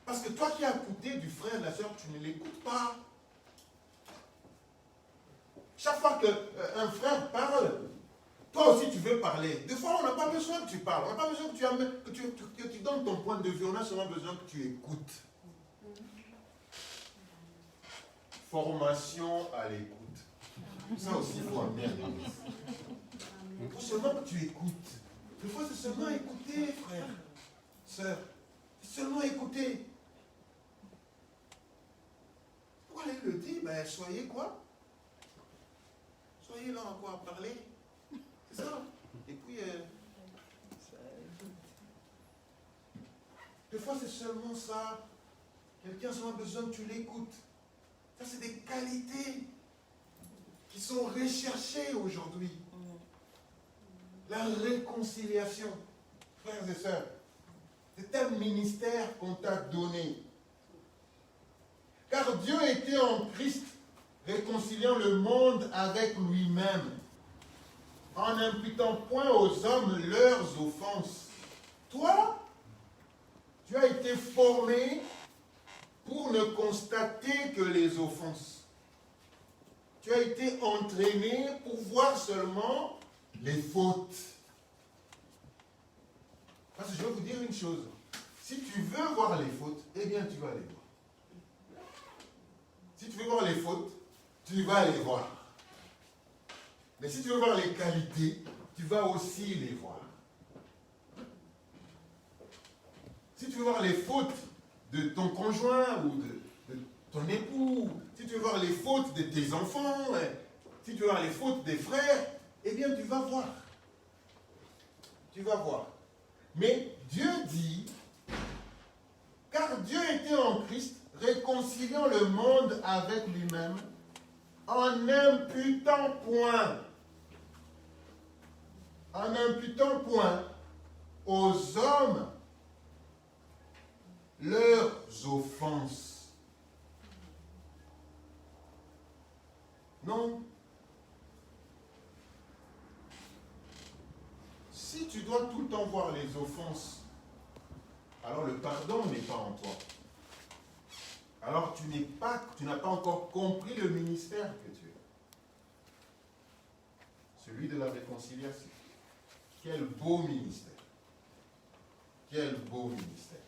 Parce que toi qui as écouté du frère, la soeur, tu ne l'écoutes pas. Chaque fois qu'un frère parle, toi aussi tu veux parler. Des fois, on n'a pas besoin que tu parles. On n'a pas besoin que tu donnes ton point de vue. On a seulement besoin que tu écoutes. Formation à l'écoute. Ça aussi, il faut amener à l'église. Il faut seulement que tu écoutes. Des fois, c'est seulement écouter, frère, sœur. C'est seulement écouter. Pourquoi il le dit? Ben, soyez quoi? Soyez là encore à parler. C'est ça. Et puis, des fois, c'est seulement ça. Quelqu'un a seulement besoin que tu l'écoutes. Ça, c'est des qualités qui sont recherchées aujourd'hui. La réconciliation, frères et sœurs, c'est un ministère qu'on t'a donné. Car Dieu était en Christ, réconciliant le monde avec lui-même, en n'imputant point aux hommes leurs offenses. Toi, tu as été formé pour ne constater que les offenses. Tu as été entraîné pour voir seulement les fautes. Parce que je vais vous dire une chose. Si tu veux voir les fautes, eh bien tu vas les voir. Si tu veux voir les fautes, tu vas les voir. Mais si tu veux voir les qualités, tu vas aussi les voir. Si tu veux voir les fautes de ton conjoint ou de ton époux, si tu veux voir les fautes de tes enfants, si tu veux voir les fautes des frères, eh bien tu vas voir. Tu vas voir. Mais Dieu dit, car Dieu était en Christ, réconciliant le monde avec lui-même, en n'imputant point aux hommes leurs offenses. Non. Si tu dois tout le temps voir les offenses, alors le pardon n'est pas en toi. Alors tu n'as pas encore compris le ministère que tu es. Celui de la réconciliation. Quel beau ministère. Quel beau ministère.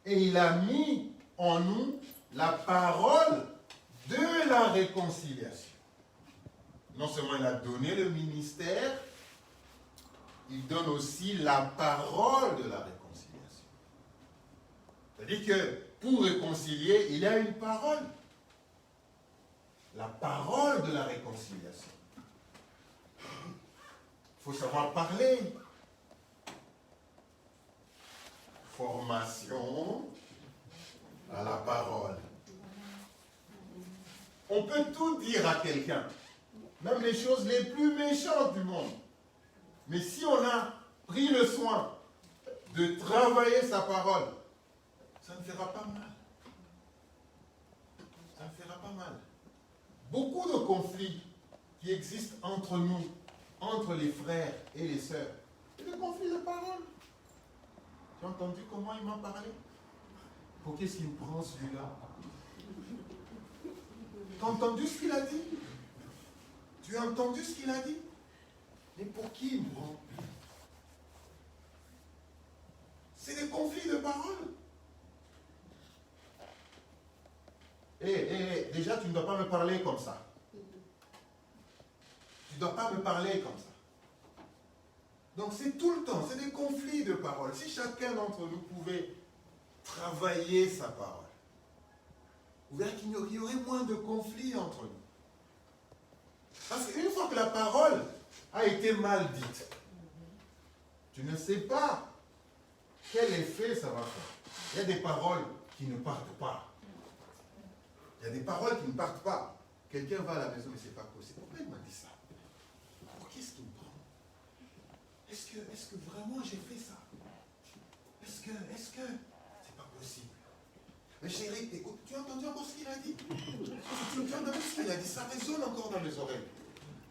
Et il a mis en nous la parole de la réconciliation. Non seulement il a donné le ministère, il donne aussi la parole de la réconciliation. C'est-à-dire que pour réconcilier, il y a une parole. La parole de la réconciliation. Il faut savoir parler. Formation à la parole. On peut tout dire à quelqu'un, même les choses les plus méchantes du monde. Mais si on a pris le soin de travailler sa parole, ça ne fera pas mal. Ça ne fera pas mal. Beaucoup de conflits qui existent entre nous, entre les frères et les sœurs, c'est des conflits de parole. Tu as entendu comment il m'a parlé? Pour qu'est-ce qu'il me prend celui-là? Tu as entendu ce qu'il a dit? Tu as entendu ce qu'il a dit? Mais pour qui il me prend? C'est des conflits de parole. Déjà, tu ne dois pas me parler comme ça. Tu ne dois pas me parler comme ça. Donc c'est tout le temps, c'est des conflits de parole. Si chacun d'entre nous pouvait travailler sa parole, vous verrez qu'il y aurait moins de conflits entre nous. Parce qu'une fois que la parole a été mal dite, tu ne sais pas quel effet ça va faire. Il y a des paroles qui ne partent pas. Il y a des paroles qui ne partent pas. Quelqu'un va à la maison, mais ce n'est pas possible. Pourquoi il m'a dit ça? Pour qu'est-ce qu'il me prend? Est-ce que vraiment j'ai fait ça? Est-ce que c'est pas possible? Mais chérie, écoute, tu as entendu encore ce qu'il a dit? tu vois, ce qu'il a dit, ça résonne encore dans mes oreilles.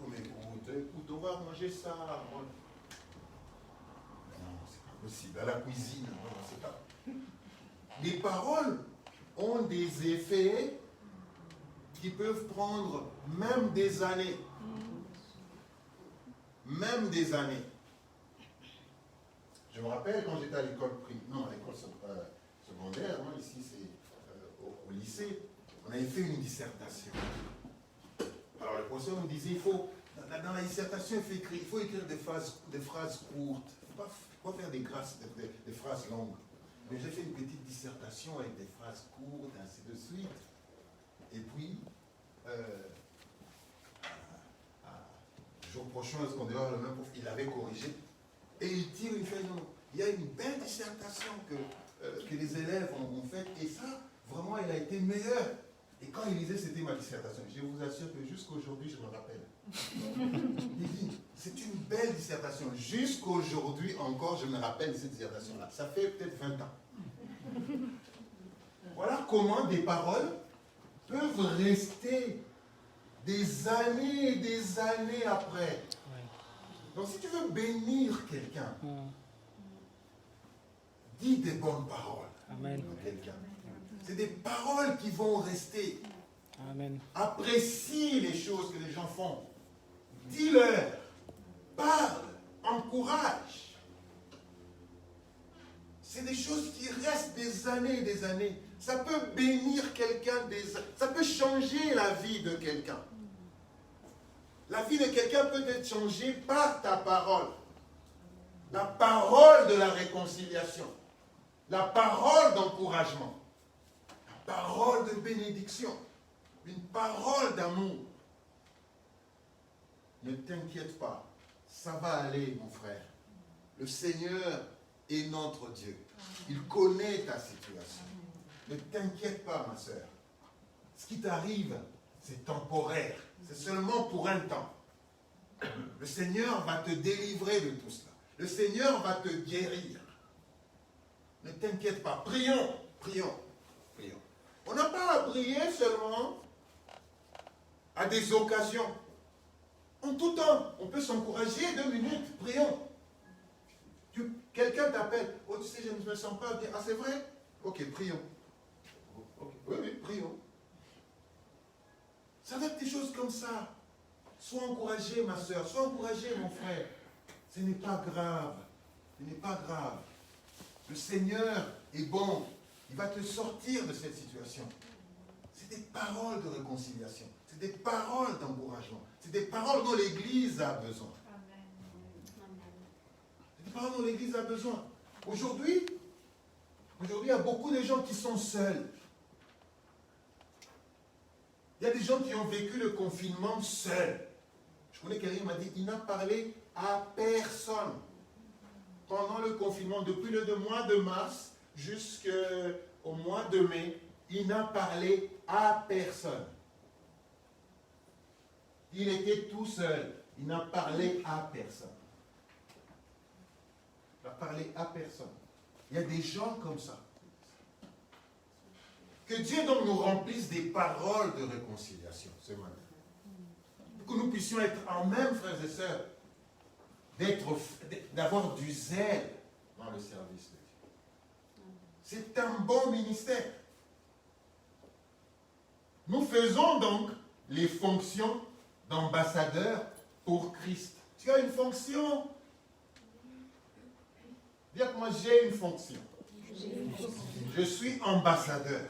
Oh, mais écoute, on va manger ça. Non, c'est pas possible. À la cuisine, non, c'est pas. Les paroles ont des effets qui peuvent prendre même des années. Même des années. Je me rappelle quand j'étais à l'école secondaire, hein, ici c'est au lycée, on avait fait une dissertation. Alors le professeur nous disait, dans la dissertation, il faut écrire des phrases courtes. Il ne faut pas faire des phrases longues. Mais j'ai fait une petite dissertation avec des phrases courtes, ainsi de suite. Et puis, le jour prochain, est-ce qu'on devait avoir le même prof? Il avait corrigé. Et il tire une feuille. Non, il y a une belle dissertation que les élèves ont faite. Et ça, vraiment, il a été meilleur. Et quand il lisait, c'était ma dissertation. Je vous assure que jusqu'aujourd'hui, je me rappelle. Il dit, c'est une belle dissertation. Jusqu'aujourd'hui encore, je me rappelle de cette dissertation-là. Ça fait peut-être 20 ans. Voilà comment des paroles peuvent rester des années et des années après. Donc si tu veux bénir quelqu'un, dis des bonnes paroles. Amen. À quelqu'un. C'est des paroles qui vont rester. Amen. Apprécie les choses que les gens font. Dis-leur. Parle. Encourage. C'est des choses qui restent des années et des années. Ça peut bénir quelqu'un, ça peut changer la vie de quelqu'un. La vie de quelqu'un peut être changée par ta parole. La parole de la réconciliation. La parole d'encouragement. La parole de bénédiction. Une parole d'amour. Ne t'inquiète pas. Ça va aller, mon frère. Le Seigneur est notre Dieu. Il connaît ta situation. Ne t'inquiète pas, ma soeur. Ce qui t'arrive, c'est temporaire. C'est seulement pour un temps. Le Seigneur va te délivrer de tout cela. Le Seigneur va te guérir. Ne t'inquiète pas. Prions, prions, prions. On n'a pas à prier seulement à des occasions. En tout temps, on peut s'encourager 2 minutes. Prions. Quelqu'un t'appelle. Oh, tu sais, je ne me sens pas bien. Ah, c'est vrai? Ok, prions. Okay. Oui, prions. Ça va être des choses comme ça. Sois encouragé, ma soeur. Sois encouragé, mon frère. Ce n'est pas grave. Ce n'est pas grave. Le Seigneur est bon. Il va te sortir de cette situation. C'est des paroles de réconciliation. C'est des paroles d'encouragement. C'est des paroles dont l'Église a besoin. C'est des paroles dont l'Église a besoin. Aujourd'hui, il y a beaucoup de gens qui sont seuls. Il y a des gens qui ont vécu le confinement seuls. Je connais quelqu'un qui m'a dit, il n'a parlé à personne. Pendant le confinement, depuis le mois de mars jusqu'au mois de mai, il n'a parlé à personne. Il était tout seul. Il n'a parlé à personne. Il n'a parlé à personne. Il y a des gens comme ça. Que Dieu donc nous remplisse des paroles de réconciliation ce matin. Pour que nous puissions être en même, frères et sœurs, d'avoir du zèle dans le service de Dieu. C'est un bon ministère. Nous faisons donc les fonctions d'ambassadeurs pour Christ. Tu as une fonction. Dis que moi j'ai une fonction. Je suis ambassadeur.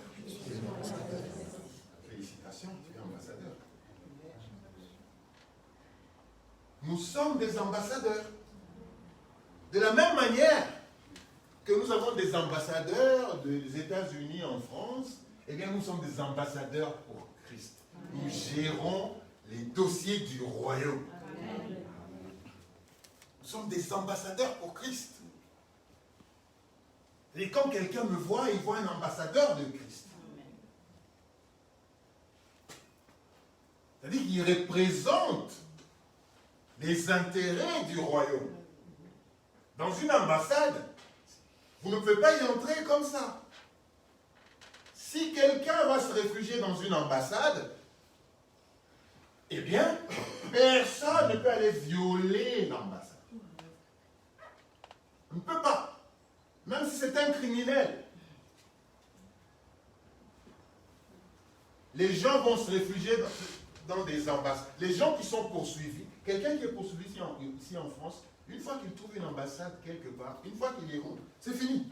Félicitations, tu es ambassadeur. Nous sommes des ambassadeurs. De la même manière que nous avons des ambassadeurs des États-Unis en France, eh bien nous sommes des ambassadeurs pour Christ. Nous gérons les dossiers du royaume. Nous sommes des ambassadeurs pour Christ. Et quand quelqu'un me voit, il voit un ambassadeur de Christ. C'est-à-dire qu'il représente les intérêts du royaume. Dans une ambassade, vous ne pouvez pas y entrer comme ça. Si quelqu'un va se réfugier dans une ambassade, eh bien, personne ne peut aller violer l'ambassade. On ne peut pas. Même si c'est un criminel. Les gens vont se réfugier dans des ambassades. Les gens qui sont poursuivis, quelqu'un qui est poursuivi ici en France, une fois qu'il trouve une ambassade quelque part, une fois qu'il y est, c'est fini.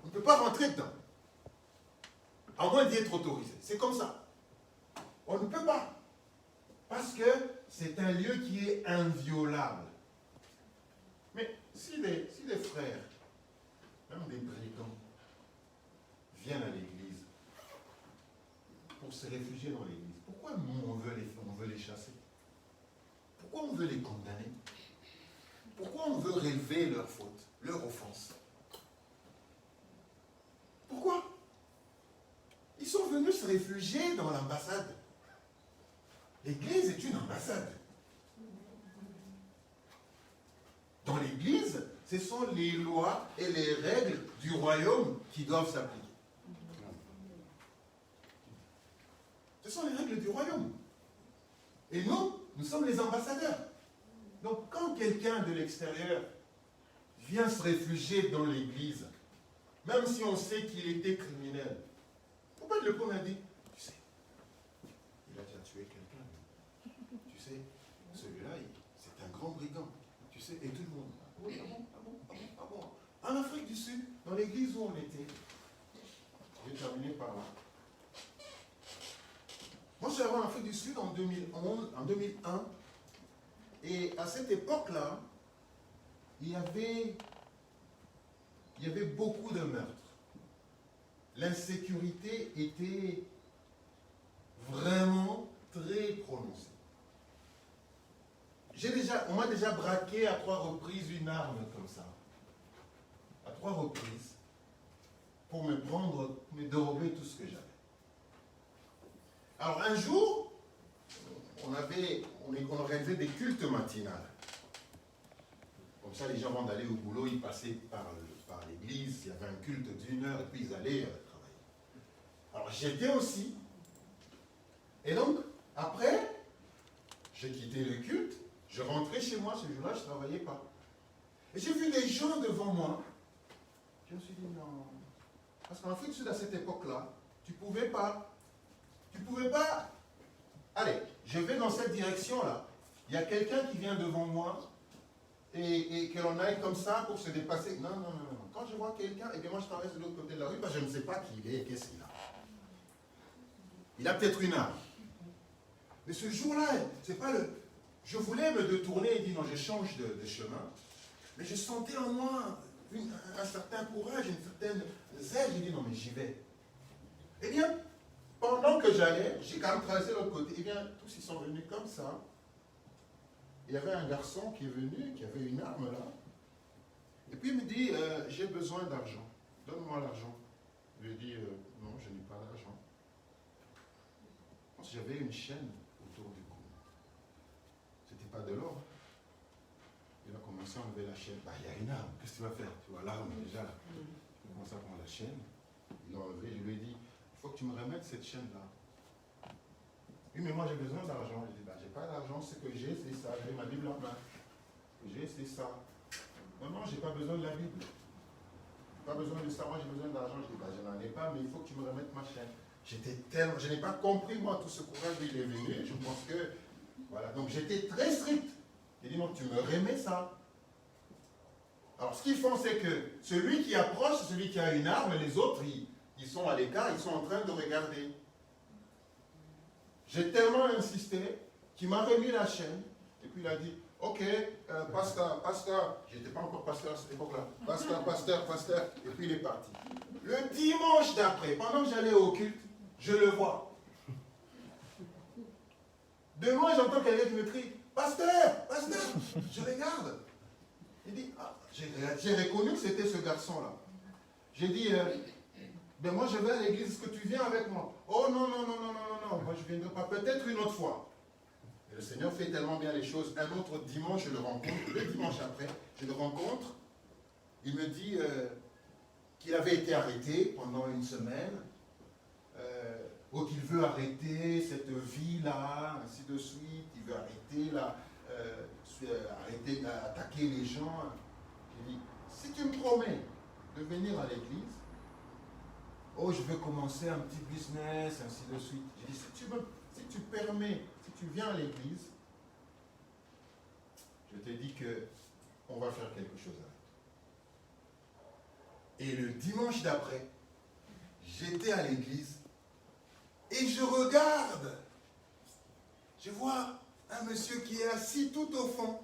On ne peut pas rentrer dedans. À moins d'y être autorisé. C'est comme ça. On ne peut pas. Parce que c'est un lieu qui est inviolable. Mais si les frères, même des brigands, viennent à l'église pour se réfugier dans l'église, pourquoi nous on veut les chasser? Pourquoi on veut les condamner? Pourquoi on veut relever leur faute, leur offense? Pourquoi? Ils sont venus se réfugier dans l'ambassade. L'église est une ambassade. Dans l'église, ce sont les lois et les règles du royaume qui doivent s'appliquer. Ce sont les règles du royaume. Et nous sommes les ambassadeurs. Donc quand quelqu'un de l'extérieur vient se réfugier dans l'église, même si on sait qu'il était criminel, pourquoi le peuple a dit, tu sais, il a déjà tué quelqu'un. Tu sais, celui-là, c'est un grand brigand. Tu sais, et tout le monde. Oui, ah bon, ah bon, ah bon, ah bon. En Afrique du Sud, dans l'église où on était, je vais terminer par là. Moi, je suis arrivé en Afrique du Sud en 2011, en 2001, et à cette époque-là, il y avait beaucoup de meurtres. L'insécurité était vraiment très prononcée. On m'a déjà braqué à 3 reprises une arme comme ça. À 3 reprises. Pour me prendre, me dérober tout ce que j'avais. Alors un jour, on organisait des cultes matinales. Comme ça, les gens avant d'aller au boulot, ils passaient par l'église, il y avait un culte d'1 heure, et puis ils allaient travailler. Alors j'étais aussi. Et donc, après, j'ai quitté le culte, je rentrais chez moi, ce jour-là, je ne travaillais pas. Et j'ai vu des gens devant moi. Je me suis dit, non. Parce qu'en Afrique du Sud, à cette époque-là, tu ne pouvais pas. Allez, je vais dans cette direction-là. Il y a quelqu'un qui vient devant moi et que l'on aille comme ça pour se dépasser. Non. Quand je vois quelqu'un, et bien moi je traverse de l'autre côté de la rue, parce que je ne sais pas qui il est et qu'est-ce qu'il a. Il a peut-être une arme. Mais ce jour-là, c'est pas le... Je voulais me détourner et dire non, je change de chemin. Mais je sentais en moi un certain courage, une certaine zèle. J'ai dit non, mais j'y vais. Eh bien, pendant que j'allais, j'ai quand même traversé l'autre côté. Eh bien, tous ils sont venus comme ça. Il y avait un garçon qui est venu, qui avait une arme là. Et puis il me dit, j'ai besoin d'argent. Donne-moi l'argent. Je lui ai dit, non, je n'ai pas d'argent. Je pense que j'avais une chaîne autour du cou. C'était pas de l'or. Il a commencé à enlever la chaîne. Bah, il y a une arme. Qu'est-ce que tu vas faire? Tu vois l'arme déjà là. Il a commencé à prendre la chaîne. Il l'a enlevée. Je lui ai dit, il faut que tu me remettes cette chaîne-là. Oui, mais moi j'ai besoin d'argent. Je dis, bah, j'ai pas d'argent, ce que j'ai, c'est ça. J'ai ma Bible en main. Ce que j'ai, c'est ça. Non, j'ai pas besoin de la Bible. Pas besoin de ça. Moi j'ai besoin d'argent. Je dis, bah, je n'en ai pas, mais il faut que tu me remettes ma chaîne. Je n'ai pas compris, moi, tout ce courage, il est venu. Je pense que, voilà. Donc j'étais très strict. J'ai dit, non, tu me remets ça. Alors ce qu'ils font, c'est que celui qui approche, c'est celui qui a une arme, et les autres, ils sont à l'écart, ils sont en train de regarder. J'ai tellement insisté qu'il m'a remis la chaîne, et puis il a dit, ok, pasteur, j'étais pas encore pasteur à cette époque-là, pasteur, et puis il est parti. Le dimanche d'après, pendant que j'allais au culte, je le vois. De loin, j'entends quelqu'un qui me crie, pasteur, je regarde. Il dit, ah, j'ai reconnu que c'était ce garçon-là. J'ai dit, ben moi je vais à l'église, est-ce que tu viens avec moi? Oh non, moi je ne viendrai pas, peut-être une autre fois. Et le Seigneur fait tellement bien les choses. Un autre dimanche, je le rencontre, le dimanche après, je le rencontre. Il me dit qu'il avait été arrêté pendant une semaine ou qu'il veut arrêter cette vie-là, ainsi de suite, il veut arrêter arrêter d'attaquer les gens. J'ai dit, si tu me promets de venir à l'église, oh, je veux commencer un petit business, ainsi de suite. J'ai dit, si tu permets, si tu viens à l'église, je te dis que on va faire quelque chose avec. Et le dimanche d'après, j'étais à l'église et je regarde. Je vois un monsieur qui est assis tout au fond.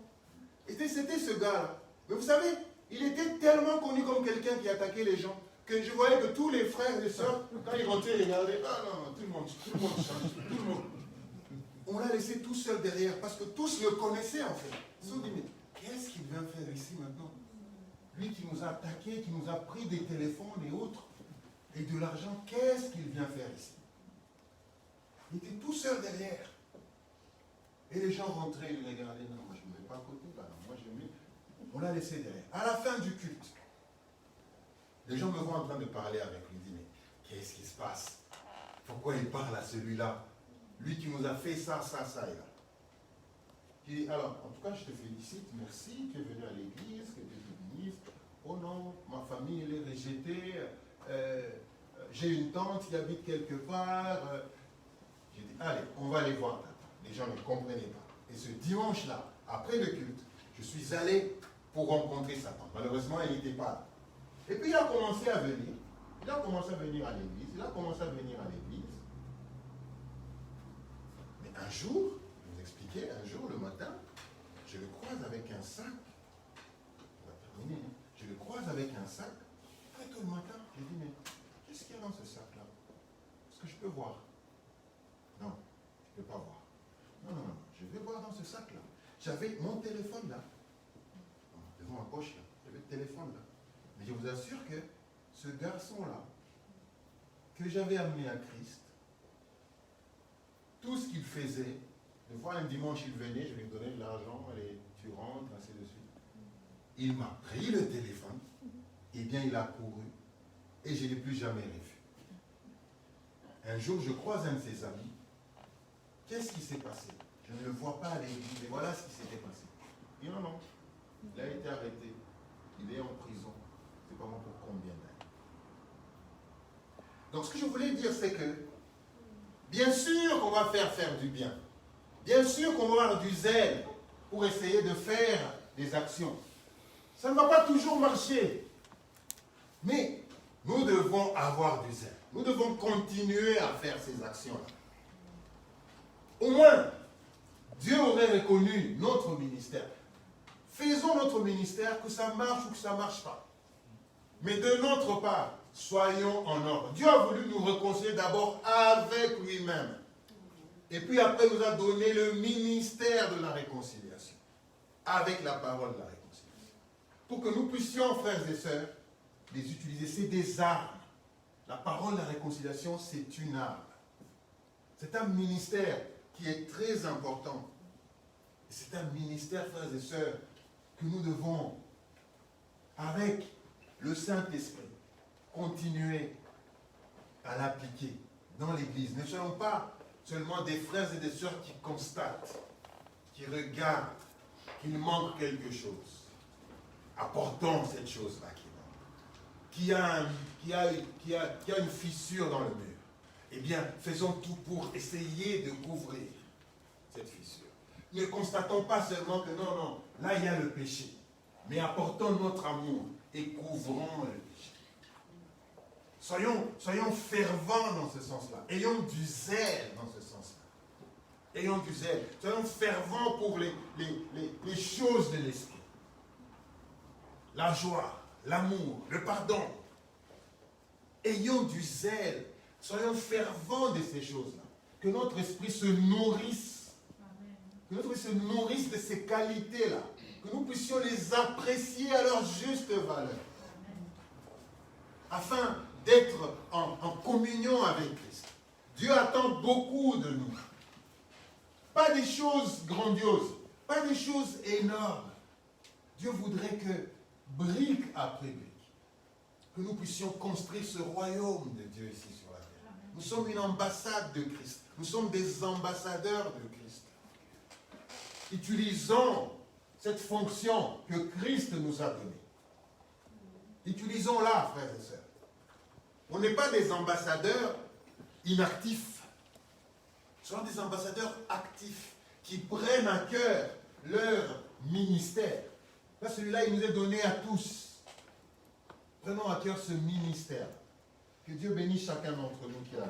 Et c'était ce gars-là. Mais vous savez, il était tellement connu comme quelqu'un qui attaquait les gens que je voyais que tous les frères et sœurs, quand ils rentraient, ils regardaient. Ah non, tout le monde change. Tout le monde. On l'a laissé tout seul derrière parce que tous le connaissaient en fait. Ils se sont dit, mais qu'est-ce qu'il vient faire ici maintenant? Lui qui nous a attaqués, qui nous a pris des téléphones et autres, et de l'argent, qu'est-ce qu'il vient faire ici? Il était tout seul derrière. Et les gens rentraient, ils regardaient. Non, moi je ne vais pas à côté là. Moi je mets. On l'a laissé derrière. À la fin du culte, les gens me voient en train de parler avec lui. Ils disent, mais qu'est-ce qui se passe? Pourquoi il parle à celui-là? Lui qui nous a fait ça, ça, ça et là. Et alors, en tout cas, je te félicite, merci, tu es venu à l'église, que Dieu te bénisse. Oh non, ma famille, elle est rejetée. J'ai une tante qui habite quelque part. J'ai dit, allez, on va aller voir. Les gens ne comprenaient pas. Et ce dimanche-là, après le culte, je suis allé pour rencontrer sa tante. Malheureusement, elle n'était pas là. Et puis, il a commencé à venir. Il a commencé à venir à l'église. Il a commencé à venir à l'église. Mais un jour, je vous expliquais, un jour, le matin, je le croise avec un sac. On va terminer, hein. Je le croise avec un sac. Très tôt le matin, j'ai dit, mais qu'est-ce qu'il y a dans ce sac-là? Est-ce que je peux voir? Non, je ne peux pas voir. Non, je vais voir dans ce sac-là. J'avais mon téléphone là. Devant ma poche là. J'avais le téléphone là. Mais je vous assure que ce garçon-là, que j'avais amené à Christ, tout ce qu'il faisait, des fois un dimanche il venait, je lui donnais de l'argent, allez, tu rentres, ainsi de suite. Il m'a pris le téléphone, et bien il a couru, et je ne l'ai plus jamais revu. Un jour, je croise un de ses amis. Qu'est-ce qui s'est passé? Je ne le vois pas à l'église, et voilà ce qui s'était passé. Il dit non, il a été arrêté, il est en prison, je ne sais pas moi pour combien d'années. Donc ce que je voulais dire, c'est que, bien sûr qu'on va faire du bien. Bien sûr qu'on va avoir du zèle pour essayer de faire des actions. Ça ne va pas toujours marcher. Mais nous devons avoir du zèle. Nous devons continuer à faire ces actions-là. Au moins, Dieu aurait reconnu notre ministère. Faisons notre ministère, que ça marche ou que ça ne marche pas. Mais de notre part, soyons en ordre. Dieu a voulu nous réconcilier d'abord avec lui-même. Et puis après, nous a donné le ministère de la réconciliation. Avec la parole de la réconciliation. Pour que nous puissions, frères et sœurs, les utiliser. C'est des armes. La parole de la réconciliation, c'est une arme. C'est un ministère qui est très important. C'est un ministère, frères et sœurs, que nous devons, avec le Saint-Esprit, continuer à l'appliquer dans l'Église. Ne soyons pas seulement des frères et des sœurs qui constatent, qui regardent qu'il manque quelque chose. Apportons cette chose-là qui manque. Qui a une fissure dans le mur. Eh bien, faisons tout pour essayer de couvrir cette fissure. Ne constatons pas seulement que non, là il y a le péché. Mais apportons notre amour et couvrons le péché. Soyons fervents dans ce sens-là. Ayons du zèle dans ce sens-là. Ayons du zèle. Soyons fervents pour les choses de l'esprit. La joie, l'amour, le pardon. Ayons du zèle. Soyons fervents de ces choses-là. Que notre esprit se nourrisse. Que notre esprit se nourrisse de ces qualités-là. Que nous puissions les apprécier à leur juste valeur. Afin d'être en communion avec Christ. Dieu attend beaucoup de nous. Pas des choses grandioses. Pas des choses énormes. Dieu voudrait que, brique après brique, que nous puissions construire ce royaume de Dieu ici sur la terre. Nous sommes une ambassade de Christ. Nous sommes des ambassadeurs de Christ. Utilisons cette fonction que Christ nous a donnée. Utilisons-la, frères et sœurs. On n'est pas des ambassadeurs inactifs. Nous sommes des ambassadeurs actifs qui prennent à cœur leur ministère. Là, celui-là, il nous est donné à tous. Prenons à cœur ce ministère. Que Dieu bénisse chacun d'entre nous qui a.